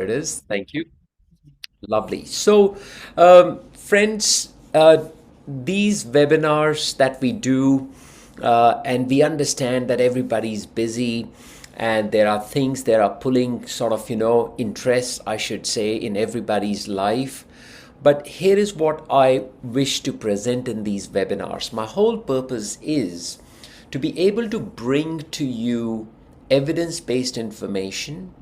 There it is. Thank you. Lovely. So, friends, these webinars that we do, and we understand that everybody's busy and there are things that are pulling sort of, interest, I should say, in everybody's life. But here is what I wish to present in these webinars. My whole purpose is to be able to bring to you evidence based information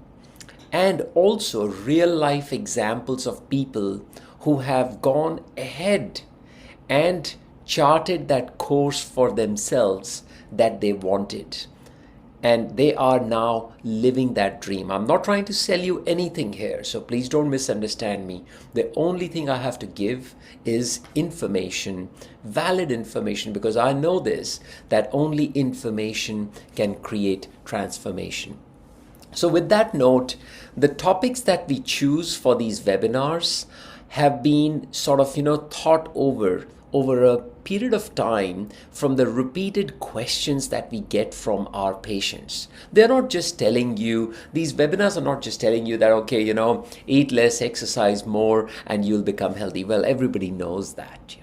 and also real life examples of people who have gone ahead and charted that course for themselves that they wanted. And they are now living that dream. I'm not trying to sell you anything here, so please don't misunderstand me. The only thing I have to give is information, valid information, because I know this, that only information can create transformation. So, with that note, the topics that we choose for these webinars have been sort of, thought over a period of time from the repeated questions that we get from our patients. They're not just telling you, these webinars are not just telling you that, okay, eat less, exercise more, and you'll become healthy. Well, everybody knows that.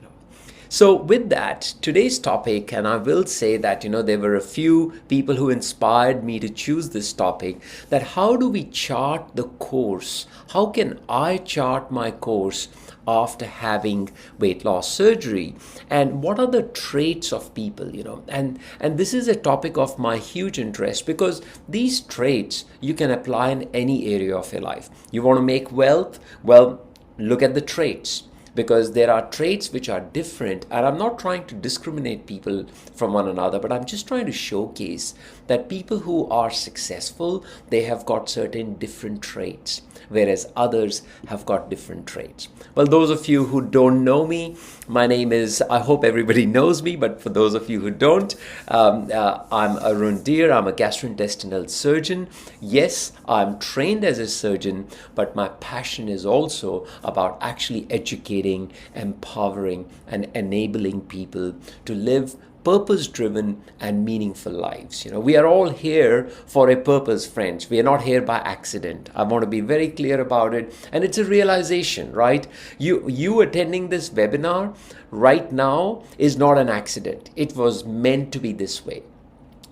So with that, today's topic, and I will say that, there were a few people who inspired me to choose this topic, that how do we chart the course? How can I chart my course after having weight loss surgery? And what are the traits of people, And this is a topic of my huge interest because these traits you can apply in any area of your life. You want to make wealth? Well, look at the traits, because there are traits which are different, and I'm not trying to discriminate people from one another, but I'm just trying to showcase that people who are successful, they have got certain different traits, whereas others have got different traits. Well, those of you who don't know me, my name is, I hope everybody knows me, but for those of you who don't, I'm Arun Dhir. I'm a gastrointestinal surgeon. Yes, I'm trained as a surgeon, but my passion is also about actually educating, empowering, and enabling people to live purpose-driven and meaningful lives. We are all here for a purpose, friends. We are not here by accident. I want to be very clear about it. And it's a realization, right? You attending this webinar right now is not an accident. It was meant to be this way.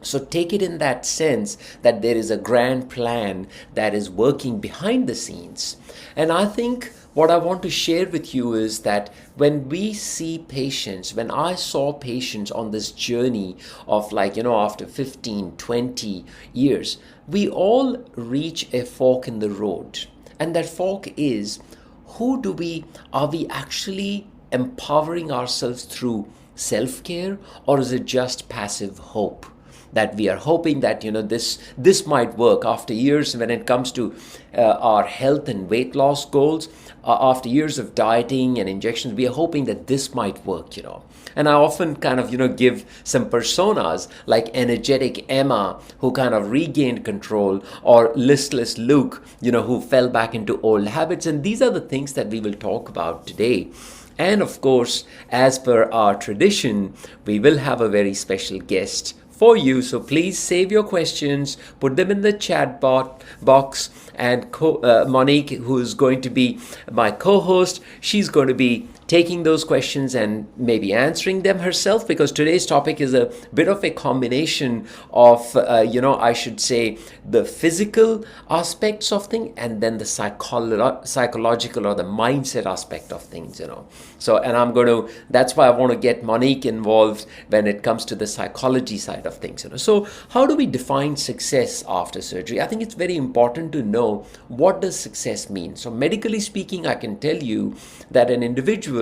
So take it in that sense that there is a grand plan that is working behind the scenes. And I think what I want to share with you is that when we see patients, when I saw patients on this journey of after 15, 20 years, we all reach a fork in the road. And that fork is, are we actually empowering ourselves through self-care, or is it just passive hope? That we are hoping that this might work after years when it comes to our health and weight loss goals. After years of dieting and injections, we are hoping that this might work. And I often kind of give some personas like energetic Emma, who kind of regained control, or listless Luke, who fell back into old habits. And these are the things that we will talk about today. And of course, as per our tradition, we will have a very special guest for you. So please save your questions, put them in the chat box, and Monique, who is going to be my co-host, she's going to be taking those questions and maybe answering them herself, because today's topic is a bit of a combination of, I should say, the physical aspects of things and then the psychological or the mindset aspect of things, So, and that's why I want to get Monique involved when it comes to the psychology side of things, So, how do we define success after surgery? I think it's very important to know, what does success mean? So, medically speaking, I can tell you that an individual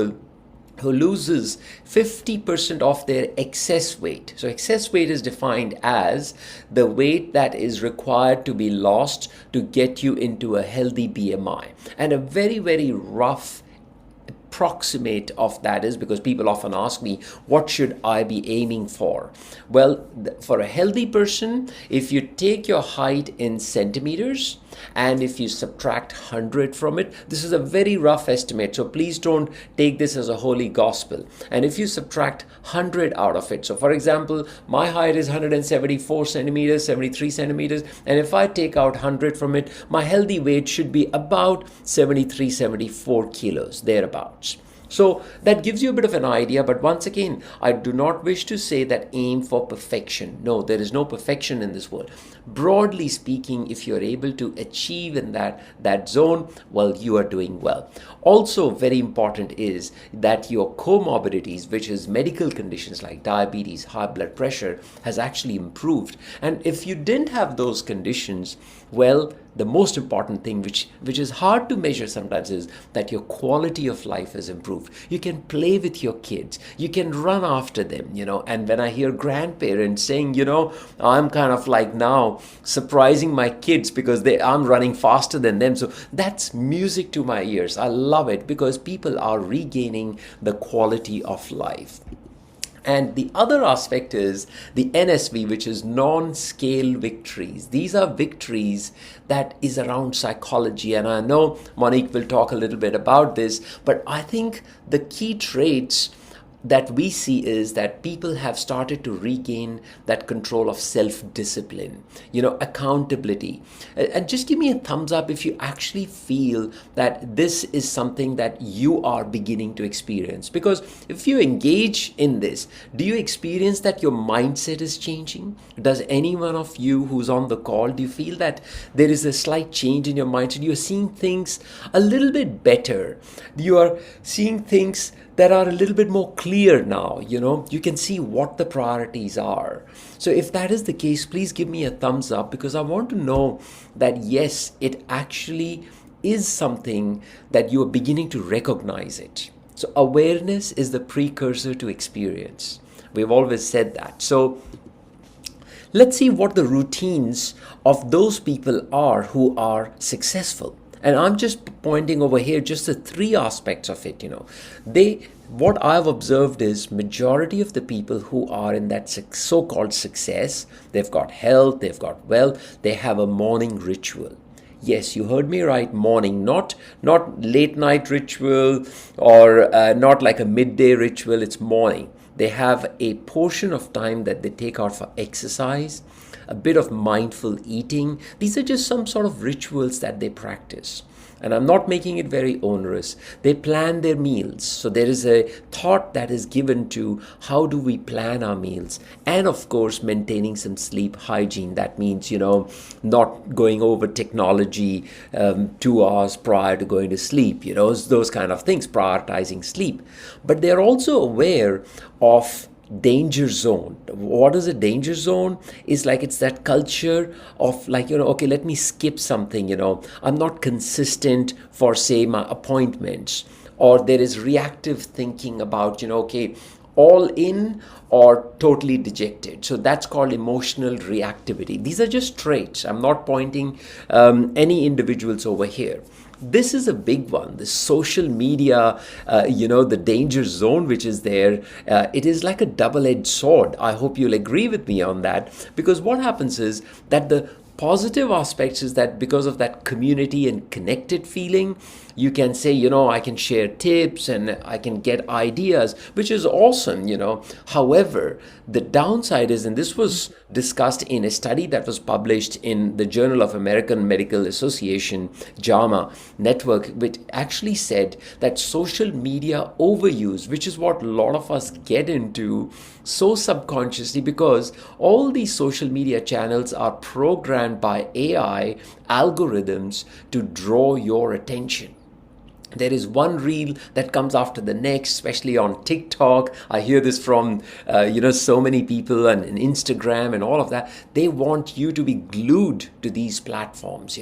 who loses 50% of their excess weight. So excess weight is defined as the weight that is required to be lost to get you into a healthy BMI. And a very, very rough approximate of that is, because people often ask me, what should I be aiming for? Well, for a healthy person, if you take your height in centimeters And if you subtract 100 from it, this is a very rough estimate, so please don't take this as a holy gospel. And if you subtract 100 out of it, so for example, my height is 174 centimeters, 73 centimeters, and if I take out 100 from it, my healthy weight should be about 73, 74 kilos, thereabouts. So that gives you a bit of an idea, but once again, I do not wish to say that aim for perfection. No, there is no perfection in this world. Broadly speaking, if you're able to achieve in that zone, well, you are doing well. Also, very important is that your comorbidities, which is medical conditions like diabetes, high blood pressure, has actually improved. And if you didn't have those conditions, well, the most important thing, which is hard to measure sometimes, is that your quality of life has improved. You can play with your kids, you can run after them, and when I hear grandparents saying, I'm kind of like now surprising my kids because I'm running faster than them, so that's music to my ears. I love it because people are regaining the quality of life. And the other aspect is the NSV, which is non-scale victories. These are victories that is around psychology. And I know Monique will talk a little bit about this, but I think the key traits that we see is that people have started to regain that control of self-discipline, accountability. And just give me a thumbs up if you actually feel that this is something that you are beginning to experience. Because if you engage in this, do you experience that your mindset is changing? Does any one of you who's on the call, do you feel that there is a slight change in your mindset? You're seeing things a little bit better. You are seeing things that are a little bit more clear now. You can see what the priorities are. So if that is the case, please give me a thumbs up, because I want to know that yes, it actually is something that you are beginning to recognize it. So awareness is the precursor to experience. We've always said that. So let's see what the routines of those people are who are successful. And I'm just pointing over here just the three aspects of it. What I've observed is majority of the people who are in that so-called success, they've got health, they've got wealth, they have a morning ritual. Yes, you heard me right, morning, not late night ritual or not like a midday ritual, it's morning. They have a portion of time that they take out for exercise, a bit of mindful eating. These are just some sort of rituals that they practice. And I'm not making it very onerous. They plan their meals. So there is a thought that is given to how do we plan our meals. And of course, maintaining some sleep hygiene. That means, not going over technology 2 hours prior to going to sleep, those kind of things, prioritizing sleep. But they're also aware of danger zone. What is a danger zone? Is like it's that culture of like, okay, let me skip something, I'm not consistent for say my appointments, or there is reactive thinking about, okay, all in or totally dejected. So that's called emotional reactivity. These are just traits. I'm not pointing any individuals over here. This is a big one. The social media, the danger zone which is there, it is like a double-edged sword. I hope you'll agree with me on that, because what happens is that the positive aspects is that because of that community and connected feeling, you can say, I can share tips and I can get ideas, which is awesome, However, the downside is, and this was discussed in a study that was published in the Journal of American Medical Association, JAMA network, which actually said that social media overuse, which is what a lot of us get into so subconsciously, because all these social media channels are programmed by AI algorithms to draw your attention. There is one reel that comes after the next, especially on TikTok. I hear this from, so many people, and Instagram and all of that. They want you to be glued to these platforms,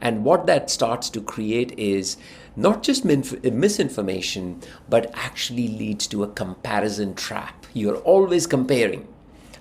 And what that starts to create is not just misinformation, but actually leads to a comparison trap. You're always comparing.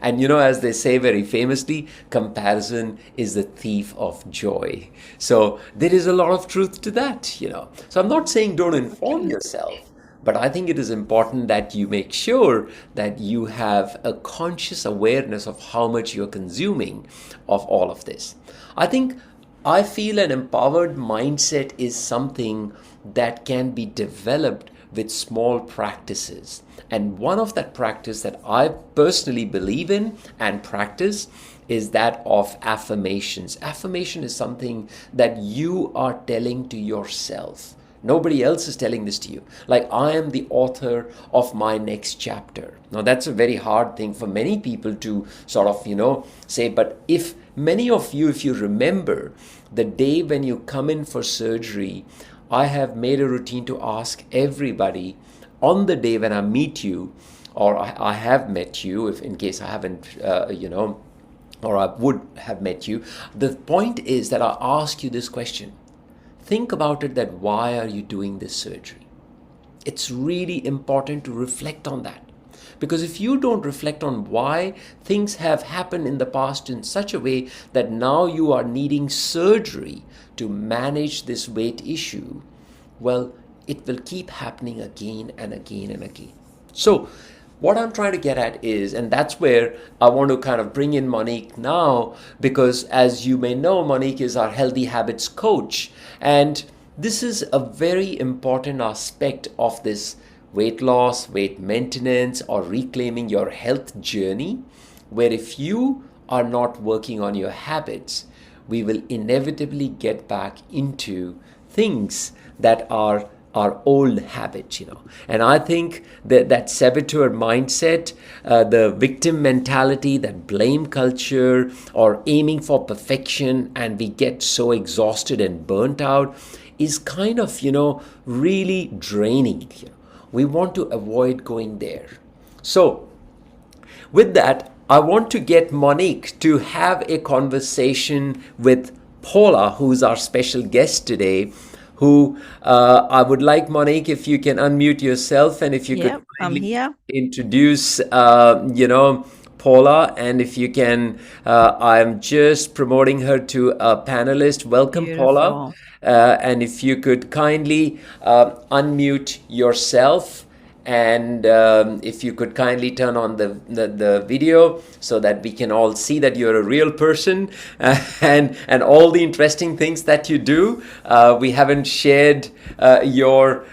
And as they say very famously, comparison is the thief of joy. So there is a lot of truth to that, So I'm not saying don't inform yourself, but I think it is important that you make sure that you have a conscious awareness of how much you're consuming of all of this. I think I feel an empowered mindset is something that can be developed with small practices. And one of that practice that I personally believe in and practice is that of affirmations. Affirmation is something that you are telling to yourself. Nobody else is telling this to you. Like, I am the author of my next chapter. Now, that's a very hard thing for many people to sort of, say. But if many of you, if you remember the day when you come in for surgery, I have made a routine to ask everybody on the day when I meet you, or I have met you, if in case I haven't, or I would have met you. The point is that I ask you this question. Think about it, that why are you doing this surgery? It's really important to reflect on that. Because if you don't reflect on why things have happened in the past in such a way that now you are needing surgery to manage this weight issue, well, it will keep happening again and again and again. So, what I'm trying to get at is, and that's where I want to kind of bring in Monique now, because as you may know, Monique is our healthy habits coach. And this is a very important aspect of this weight loss, weight maintenance, or reclaiming your health journey, where if you are not working on your habits, we will inevitably get back into things that are our old habits. And I think that saboteur mindset, the victim mentality, that blame culture, or aiming for perfection, and we get so exhausted and burnt out, is kind of, really draining. We want to avoid going there. So, with that, I want to get Monique to have a conversation with Paula, who's our special guest today, who I would like, Monique, if you can unmute yourself, and if you could Yep, I'm kindly here. introduce, Paula, and if you can, I'm just promoting her to a panelist. Welcome, Paula. Beautiful. And if you could kindly unmute yourself, and if you could kindly turn on the video so that we can all see that you're a real person, and all the interesting things that you do. We haven't shared your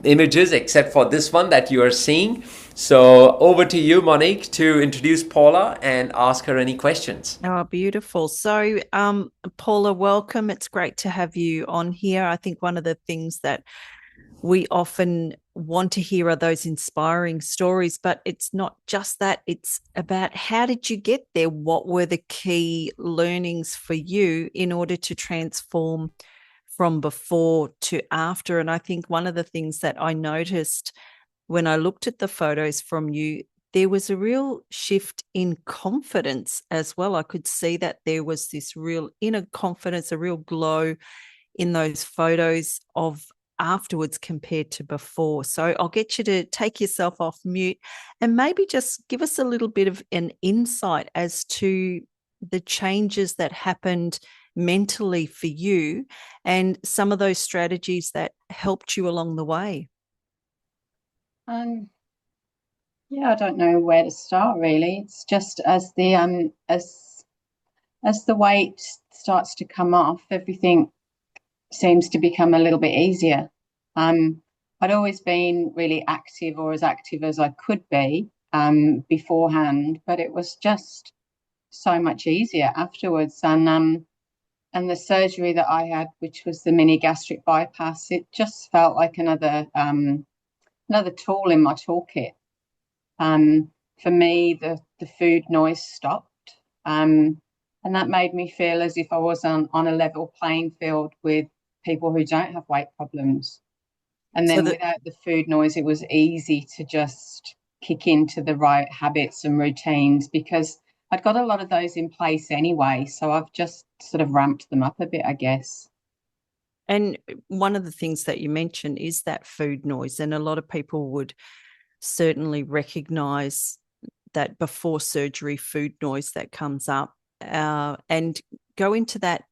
images except for this one that you are seeing. So over to you, Monique, to introduce Paula and ask her any questions. Oh, beautiful. So, Paula, welcome. It's great to have you on here. I think one of the things that we often want to hear are those inspiring stories, but it's not just that. It's about, how did you get there? What were the key learnings for you in order to transform from before to after? And I think one of the things that I noticed when I looked at the photos from you, there was a real shift in confidence as well. I could see that there was this real inner confidence, a real glow in those photos of afterwards compared to before. So I'll get you to take yourself off mute and maybe just give us a little bit of an insight as to the changes that happened mentally for you and some of those strategies that helped you along the way. Um, yeah, I don't know where to start really. It's just as the weight starts to come off, everything seems to become a little bit easier. I'd always been really active, or as active as I could be beforehand, but it was just so much easier afterwards. And the surgery that I had, which was the mini gastric bypass, it just felt like another tool in my toolkit. For me, the food noise stopped, and that made me feel as if I was on a level playing field with people who don't have weight problems. And So then that without the food noise, it was easy to just kick into the right habits and routines, because I'd got a lot of those in place anyway. So I've just sort of ramped them up a bit, I guess. And one of the things that you mentioned is that food noise. And a lot of people would certainly recognize that before surgery food noise that comes up, and go into that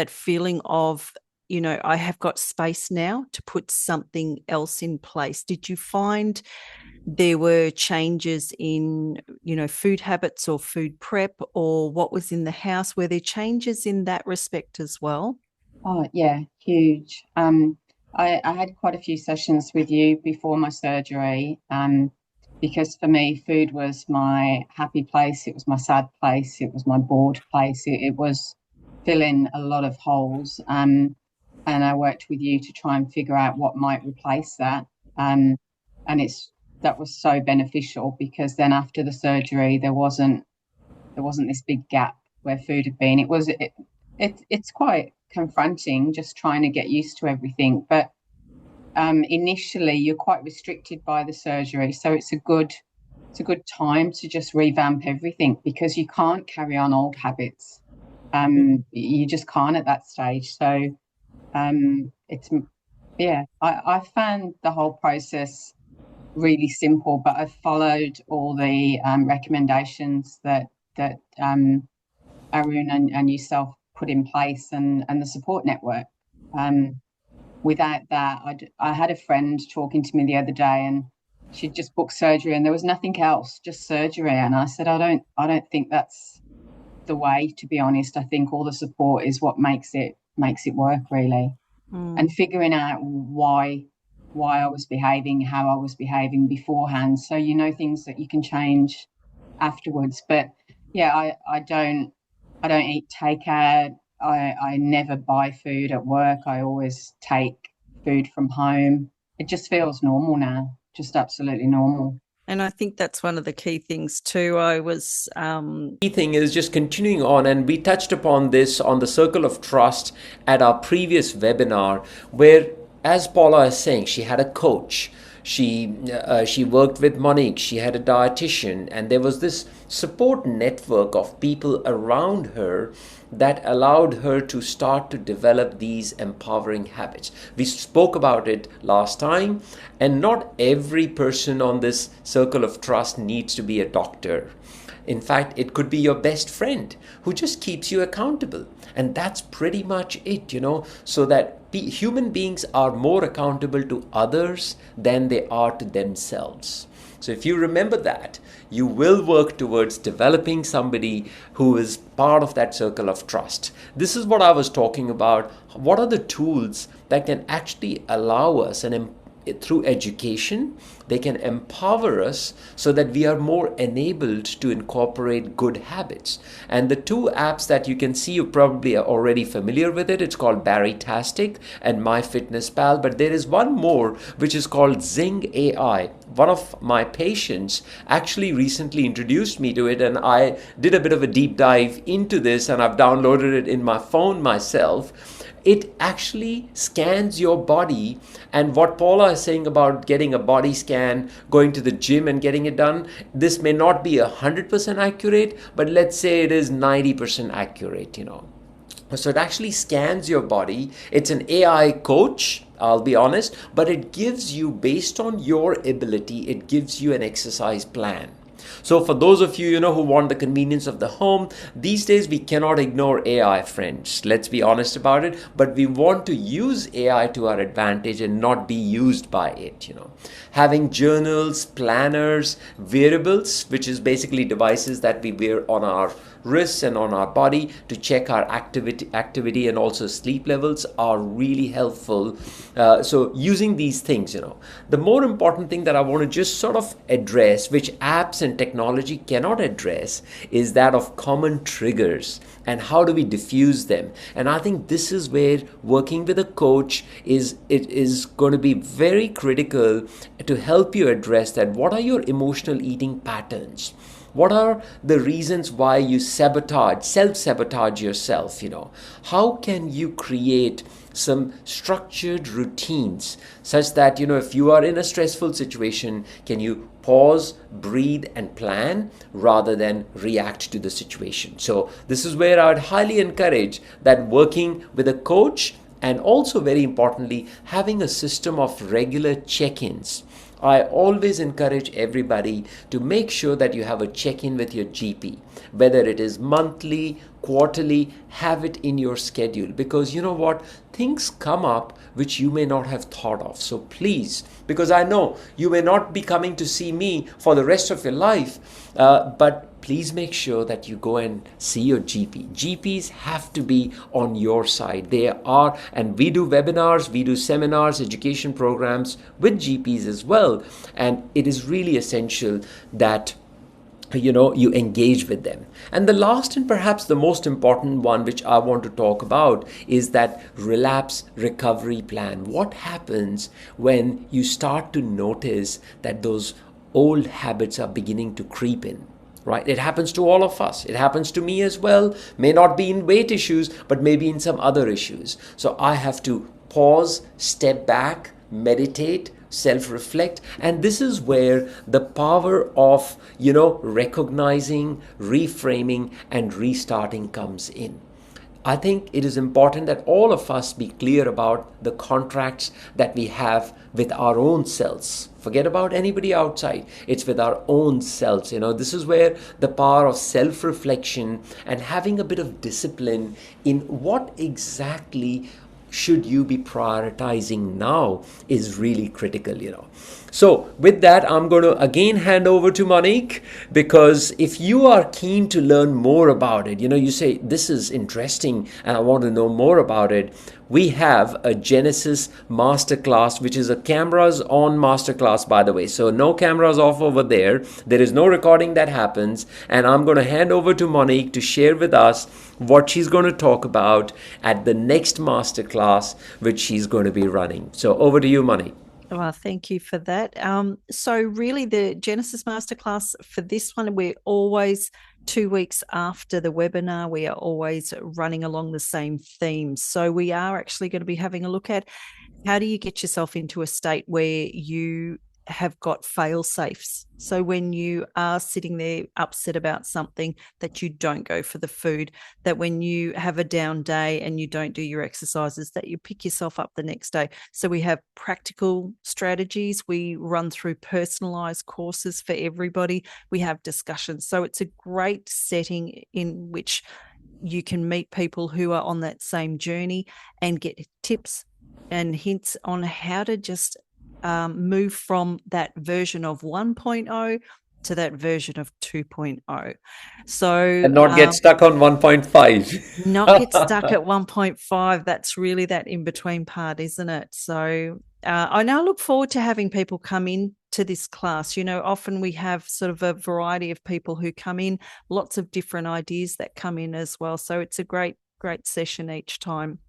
feeling of I have got space now to put something else in place. Did you find there were changes in, food habits or food prep or what was in the house? Were there changes in that respect as well? Oh, yeah, huge. I had quite a few sessions with you before my surgery, because for me, food was my happy place, it was my sad place, it was my bored place, it was filling a lot of holes. And I worked with you to try and figure out what might replace that. And that was so beneficial because then after the surgery, there wasn't this big gap where food had been. It's quite confronting just trying to get used to everything. But initially, you're quite restricted by the surgery, so it's a good time to just revamp everything because you can't carry on old habits. You just can't at that stage. So it's yeah, I found the whole process really simple, but I've followed all the recommendations that Arun and yourself put in place, and the support network. Um, Without that, I had a friend talking to me the other day, and she'd just booked surgery, and there was nothing else, just surgery. And I said, I don't think that's the way. To be honest, I think all the support is what makes it work really, and figuring out why I was behaving, how I was behaving beforehand, so things that you can change afterwards. But yeah, I don't eat takeout. I never buy food at work. I always take food from home. It just feels normal now, just absolutely normal. And I think that's one of the key things too. I was Key thing is just continuing on, and we touched upon this on the circle of trust at our previous webinar, where, as Paula is saying, she had a coach. She worked with Monique. She had a dietitian, and there was this support network of people around her that allowed her to start to develop these empowering habits. We spoke about it last time, and not every person on this circle of trust needs to be a doctor. In fact, it could be your best friend who just keeps you accountable. And that's pretty much it, so that human beings are more accountable to others than they are to themselves. So if you remember that, you will work towards developing somebody who is part of that circle of trust. This is what I was talking about. What are the tools that can actually allow us and through education, they can empower us so that we are more enabled to incorporate good habits. And the two apps that you can see, you probably are already familiar with it. It's called Barrytastic and MyFitnessPal. But there is one more which is called Zing AI. One of my patients actually recently introduced me to it, and I did a bit of a deep dive into this, and I've downloaded it in my phone myself. It actually scans your body, and what Paula is saying about getting a body scan, going to the gym and getting it done, this may not be 100% accurate, but let's say it is 90% accurate. So it actually scans your body. It's an AI coach, I'll be honest, but it gives you, based on your ability, it gives you an exercise plan. So for those of you, who want the convenience of the home, these days we cannot ignore AI, friends. Let's be honest about it. But we want to use AI to our advantage and not be used by it, Having journals, planners, wearables, which is basically devices that we wear on our wrists and on our body to check our activity and also sleep levels, are really helpful. So using these things, the more important thing that I want to just sort of address, which apps and technology cannot address, is that of common triggers and how do we diffuse them. And I think this is where working with a coach is going to be very critical to help you address that. What are your emotional eating patterns? What are the reasons why you self-sabotage yourself? How can you create some structured routines such that, if you are in a stressful situation, can you pause, breathe, and plan rather than react to the situation? So this is where I would highly encourage that working with a coach, and also very importantly, having a system of regular check-ins I always encourage everybody to make sure that you have a check in with your GP, whether it is monthly, quarterly, have it in your schedule, because you know what? Things come up which you may not have thought of. So please, because I know you may not be coming to see me for the rest of your life, but please make sure that you go and see your GP. GPs have to be on your side. They are, and we do webinars, we do seminars, education programs with GPs as well. And it is really essential that you engage with them. And the last and perhaps the most important one which I want to talk about is that relapse recovery plan. What happens when you start to notice that those old habits are beginning to creep in? Right? It happens to all of us. It happens to me as well. May not be in weight issues, but maybe in some other issues. So I have to pause, step back, meditate, self-reflect, and this is where the power of recognizing, reframing, and restarting comes in. I think it is important that all of us be clear about the contracts that we have with our own selves. Forget about anybody outside. It's with our own selves. This is where the power of self reflection and having a bit of discipline in what exactly should you be prioritizing now is really critical. So with that, I'm going to again hand over to Monique, because if you are keen to learn more about it, you say this is interesting and I want to know more about it, we have a Genesis masterclass, which is a cameras on masterclass, by the way. So no cameras off over there. There is no recording that happens. And I'm going to hand over to Monique to share with us what she's going to talk about at the next masterclass, which she's going to be running. So over to you, Monique. Well, thank you for that. So really the Genesis Masterclass for this one, we're always 2 weeks after the webinar. We are always running along the same themes. So we are actually going to be having a look at how do you get yourself into a state where you have got fail safes. So when you are sitting there upset about something, that you don't go for the food, that when you have a down day and you don't do your exercises, that you pick yourself up the next day. So we have practical strategies. We run through personalized courses for everybody. We have discussions. So it's a great setting in which you can meet people who are on that same journey and get tips and hints on how to just move from that version of 1.0 to that version of 2.0. So and not get stuck on 1.5. Not get stuck at 1.5. That's really that in-between part, isn't it? So I now look forward to having people come in to this class. Often we have sort of a variety of people who come in, lots of different ideas that come in as well. So it's a great session each time.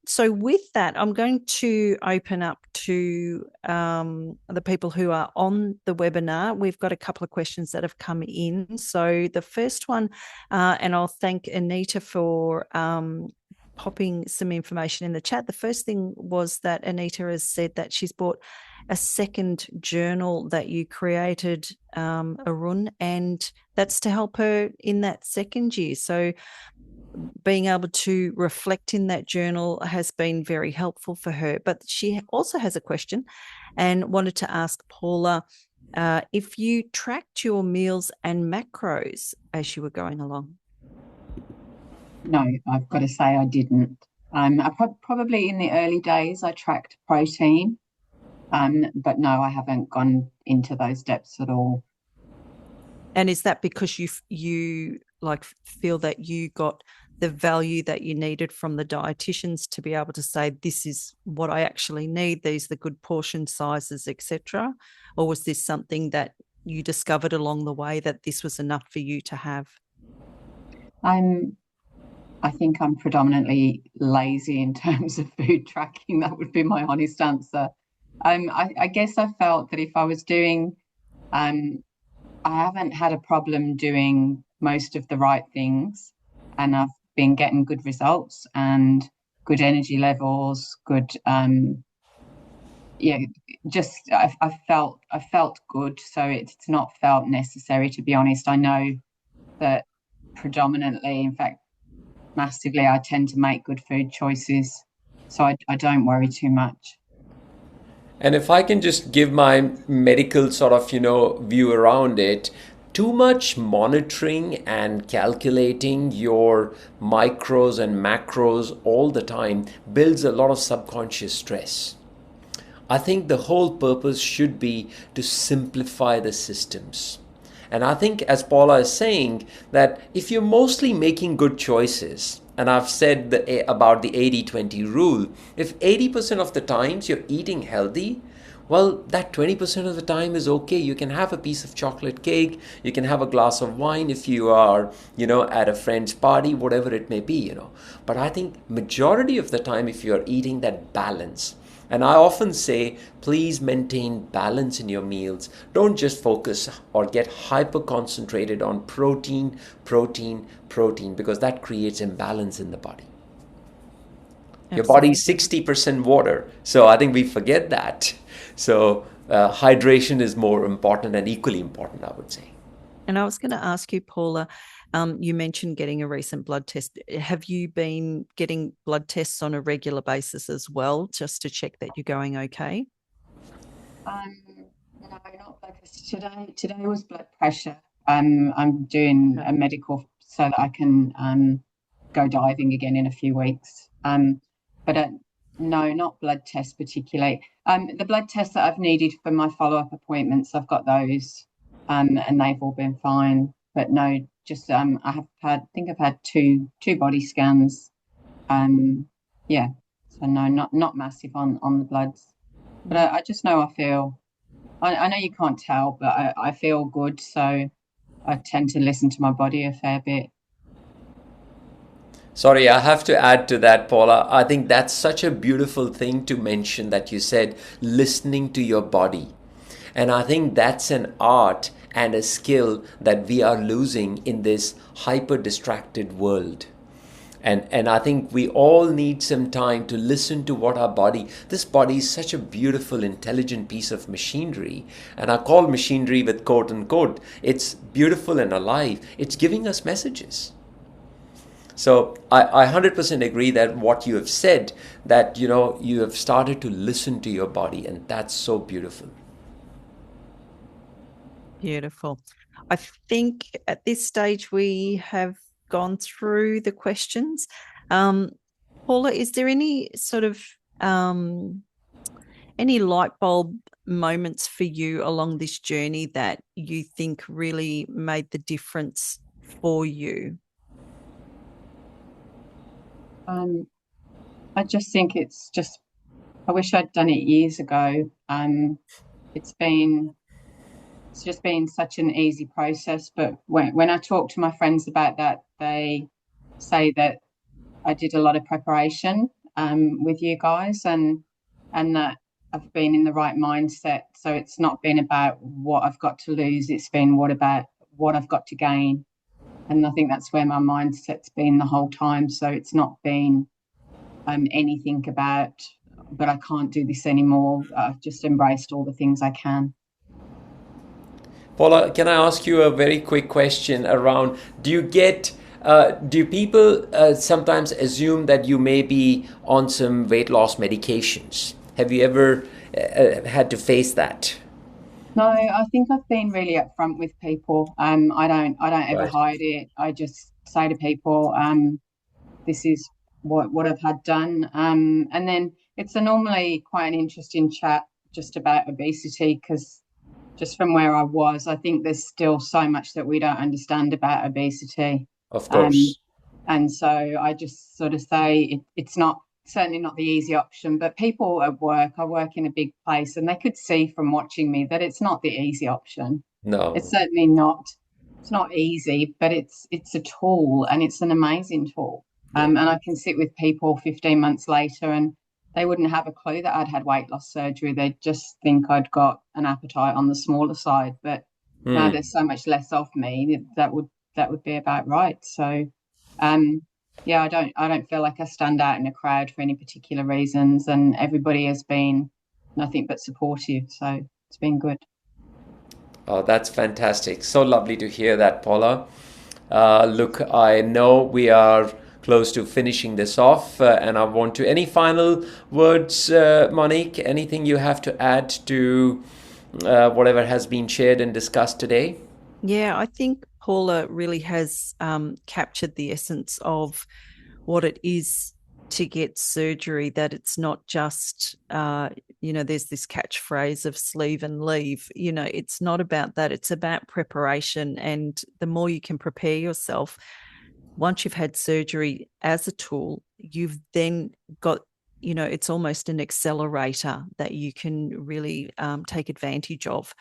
So with that, I'm going to open up to the people who are on the webinar. We've got a couple of questions that have come in. So the first one, and I'll thank Anita for popping some information in the chat. The first thing was that Anita has said that she's bought a second journal that you created, Arun, and that's to help her in that second year. So being able to reflect in that journal has been very helpful for her. But she also has a question and wanted to ask Paula if you tracked your meals and macros as you were going along. No, I've got to say I didn't. Probably in the early days I tracked protein, but no, I haven't gone into those depths at all. And is that because you like feel that you got the value that you needed from the dietitians to be able to say, this is what I actually need, these are the good portion sizes, etc.? Or was this something that you discovered along the way that this was enough for you to have? I think I'm predominantly lazy in terms of food tracking. That would be my honest answer. I guess I felt that if I was doing, I haven't had a problem doing most of the right things, and I've been getting good results and good energy levels, good, just I felt good. So it's not felt necessary, to be honest. I know that predominantly, in fact, massively, I tend to make good food choices, so I don't worry too much. And if I can just give my medical sort of, view around it, too much monitoring and calculating your micros and macros all the time builds a lot of subconscious stress. I think the whole purpose should be to simplify the systems. And I think, as Paula is saying, that if you're mostly making good choices, and I've said about the 80-20 rule, if 80% of the times you're eating healthy, well, that 20% of the time is okay. You can have a piece of chocolate cake, you can have a glass of wine if you are, at a friend's party, whatever it may be. But I think majority of the time, if you're eating that balance, and I often say, please maintain balance in your meals. Don't just focus or get hyper concentrated on protein, protein, protein, because that creates imbalance in the body. Your body is Absolutely. 60% water. So I think we forget that. So hydration is more important and equally important, I would say. And I was going to ask you, Paula, you mentioned getting a recent blood test. Have you been getting blood tests on a regular basis as well, just to check that you're going okay? No, not blood tests today. Today was blood pressure. I'm doing Okay. a medical so that I can go diving again in a few weeks. But no, not blood tests particularly. The blood tests that I've needed for my follow-up appointments, I've got those, and they've all been fine. But no, just I think I've had two body scans. Yeah, so no, not massive on the bloods. But I just know I feel. I know you can't tell, but I feel good, so I tend to listen to my body a fair bit. Sorry, I have to add to that, Paula. I think that's such a beautiful thing to mention that you said listening to your body. And I think that's an art and a skill that we are losing in this hyper distracted world. And I think we all need some time to listen to what our body, this body is such a beautiful, intelligent piece of machinery. And I call machinery with quote unquote, it's beautiful and alive. It's giving us messages. So I 100% agree that what you have said, that you have started to listen to your body, and that's so beautiful. Beautiful. I think at this stage we have gone through the questions. Um, Paula, is there any sort of any light bulb moments for you along this journey that you think really made the difference for you? Um, I just think I wish I'd done it years ago. It's been it's just been such an easy process, but when I talk to my friends about that, they say that I did a lot of preparation with you guys, and that I've been in the right mindset. So it's not been about what I've got to lose; it's been what I've got to gain. And I think that's where my mindset's been the whole time. So it's not been anything about, but I can't do this anymore. I've just embraced all the things I can. Paula, can I ask you a very quick question around do people sometimes assume that you may be on some weight loss medications? Have you ever had to face that? No, I think I've been really upfront with people. I don't ever Right. hide it. I just say to people, this is what I've had done. And then it's a normally quite an interesting chat just about obesity because just from where I was, I think there's still so much that we don't understand about obesity. Of Um, course. and so I just sort of say it's not certainly not the easy option, but people at work, I work in a big place, and they could see from watching me that it's not the easy option. It's No. certainly not. It's not easy, but it's a tool, and it's an amazing tool. Yeah. And I can sit with people 15 months later, and they wouldn't have a clue that I'd had weight loss surgery. They'd just think I'd got an appetite on the smaller side. But now Hmm. there's so much less of me that would be about right. So um, yeah, I don't feel like I stand out in a crowd for any particular reasons, and everybody has been nothing but supportive. So it's been good. Oh, that's fantastic. So lovely to hear that, Paula. Look, I know we are close to finishing this off. And I want to, any final words, Monique? Anything you have to add to whatever has been shared and discussed today? Yeah, I think Paula really has captured the essence of what it is to get surgery, that it's not just, there's this catchphrase of sleeve and leave. It's not about that. It's about preparation. And the more you can prepare yourself, once you've had surgery as a tool, you've then got, it's almost an accelerator that you can really take advantage of.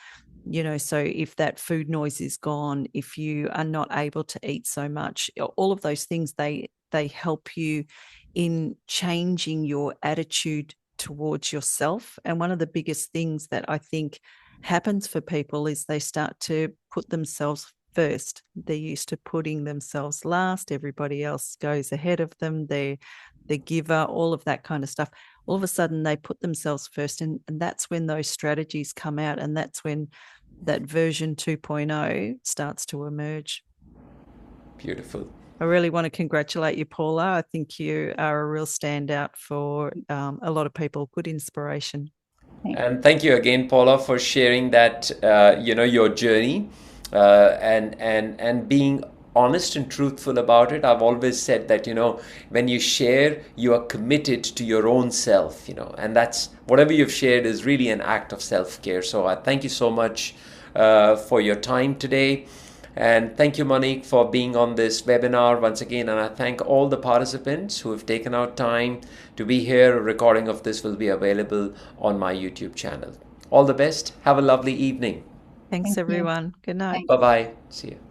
So if that food noise is gone, if you are not able to eat so much, all of those things, they help you in changing your attitude towards yourself. And one of the biggest things that I think happens for people is they start to put themselves first. They're used to putting themselves last. Everybody else goes ahead of them. They're the giver, all of that kind of stuff. All of a sudden they put themselves first. And that's when those strategies come out. And that's when that version 2.0 starts to emerge. Beautiful. I really want to congratulate you, Paula. I think you are a real standout for a lot of people. Good inspiration. And thank you again, Paula, for sharing that, your journey, and being honest and truthful about it. I've always said that, when you share, you are committed to your own self, and that's whatever you've shared is really an act of self-care. So I thank you so much for your time today. And thank you, Monique, for being on this webinar once again. And I thank all the participants who have taken out time to be here. A recording of this will be available on my YouTube channel. All the best. Have a lovely evening. Thanks, everyone. Good night. Bye-bye. See you.